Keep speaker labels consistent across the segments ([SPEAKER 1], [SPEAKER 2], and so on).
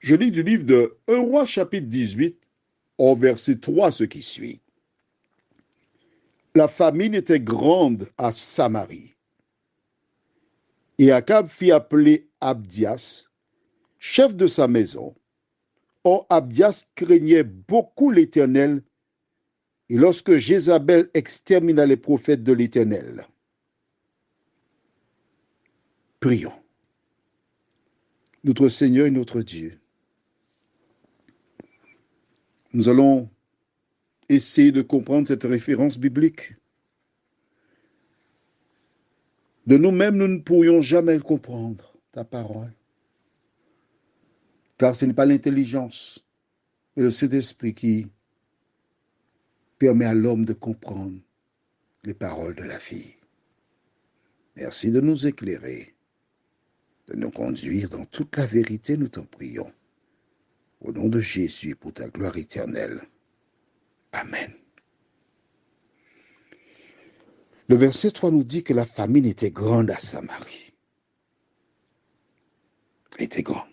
[SPEAKER 1] Je lis du livre de 1 roi chapitre 18, au verset 3, ce qui suit. La famine était grande à Samarie. Et Akab fit appeler Abdias, chef de sa maison. Or Abdias craignait beaucoup l'Éternel, et lorsque Jézabel extermina les prophètes de l'Éternel. Prions. Notre Seigneur et notre Dieu, nous allons essayer de comprendre cette référence biblique. De nous-mêmes, nous ne pourrions jamais comprendre ta parole, car ce n'est pas l'intelligence, mais le Saint-Esprit qui permet à l'homme de comprendre les paroles de la vie. Merci de nous éclairer, de nous conduire dans toute la vérité, nous t'en prions. Au nom de Jésus, pour ta gloire éternelle. Amen. Le verset 3 nous dit que la famine était grande à Samarie. Elle était grande.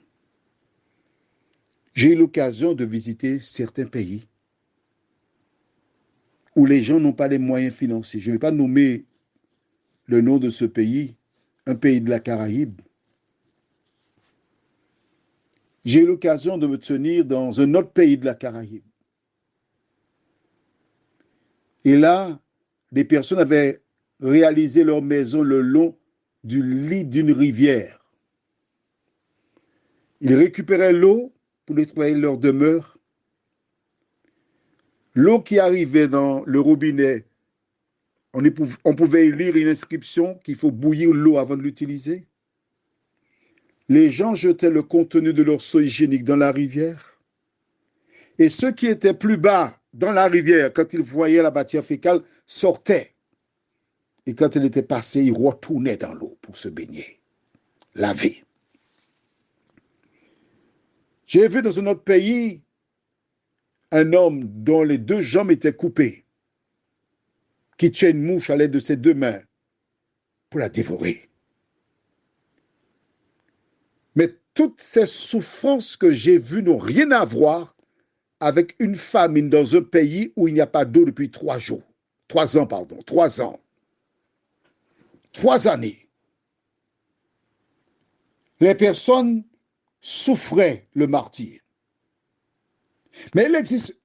[SPEAKER 1] J'ai eu l'occasion de visiter certains pays où les gens n'ont pas les moyens financiers. Je ne vais pas nommer le nom de ce pays, un pays de la Caraïbe. J'ai eu l'occasion de me tenir dans un autre pays de la Caraïbe. Et là, des personnes avaient réalisé leur maison le long du lit d'une rivière. Ils récupéraient l'eau pour nettoyer leur demeure. L'eau qui arrivait dans le robinet, on pouvait y lire une inscription qu'il faut bouillir l'eau avant de l'utiliser. Les gens jetaient le contenu de leur seau hygiénique dans la rivière. Et ceux qui étaient plus bas dans la rivière, quand ils voyaient la matière fécale, sortaient. Et quand elle était passée, ils retournaient dans l'eau pour se baigner, laver. J'ai vu dans un autre pays un homme dont les deux jambes étaient coupées, qui tient une mouche à l'aide de ses deux mains pour la dévorer. Mais toutes ces souffrances que j'ai vues n'ont rien à voir avec une famine dans un pays où il n'y a pas d'eau depuis 3 ans. 3 années. Les personnes souffraient le martyre. Mais il existe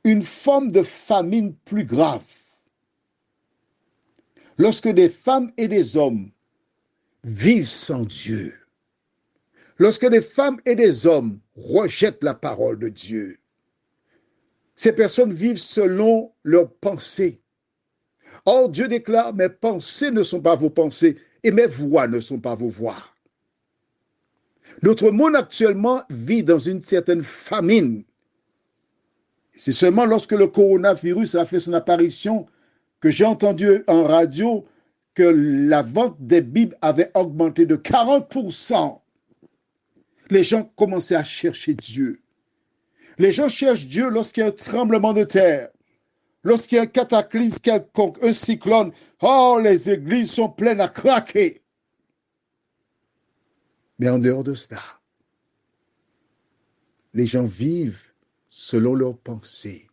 [SPEAKER 1] une forme de famine plus grave. Lorsque des femmes et des hommes vivent sans Dieu, lorsque des femmes et des hommes rejettent la parole de Dieu, ces personnes vivent selon leurs pensées. Or, Dieu déclare, mes pensées ne sont pas vos pensées et mes voix ne sont pas vos voix. Notre monde actuellement vit dans une certaine famine. C'est seulement lorsque le coronavirus a fait son apparition que j'ai entendu en radio que la vente des Bibles avait augmenté de 40%. Les gens commençaient à chercher Dieu. Les gens cherchent Dieu lorsqu'il y a un tremblement de terre, lorsqu'il y a un cataclysme quelconque, un cyclone. Oh, les églises sont pleines à craquer. Mais en dehors de cela, les gens vivent selon leurs pensées,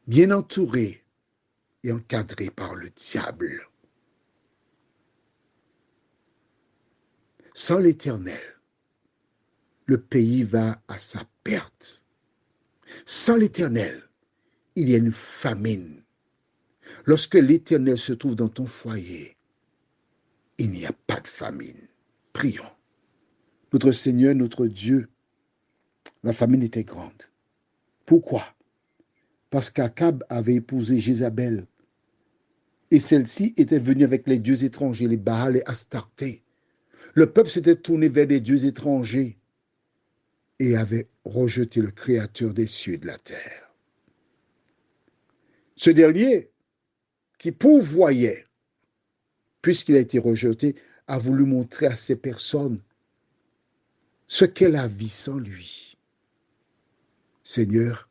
[SPEAKER 1] bien entourés et encadrés par le diable. Sans l'Éternel, le pays va à sa perte. Sans l'Éternel, il y a une famine. Lorsque l'Éternel se trouve dans ton foyer, il n'y a pas de famine. Prions. Notre Seigneur, notre Dieu, la famine était grande. Pourquoi? Parce qu'Akab avait épousé Jézabel. Et celle-ci était venue avec les dieux étrangers, les Baal et Astarté. Le peuple s'était tourné vers des dieux étrangers et avait rejeté le Créateur des cieux et de la terre. Ce dernier, qui pourvoyait, puisqu'il a été rejeté, a voulu montrer à ces personnes ce qu'est la vie sans lui. Seigneur,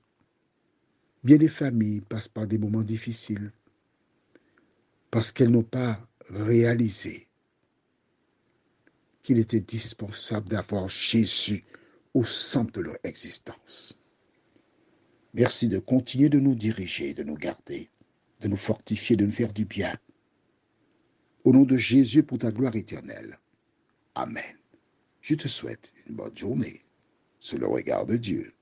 [SPEAKER 1] bien des familles passent par des moments difficiles parce qu'elles n'ont pas réalisé qu'il est indispensable d'avoir Jésus au centre de leur existence. Merci de continuer de nous diriger, de nous garder, de nous fortifier, de nous faire du bien. Au nom de Jésus, pour ta gloire éternelle. Amen. Je te souhaite une bonne journée sous le regard de Dieu.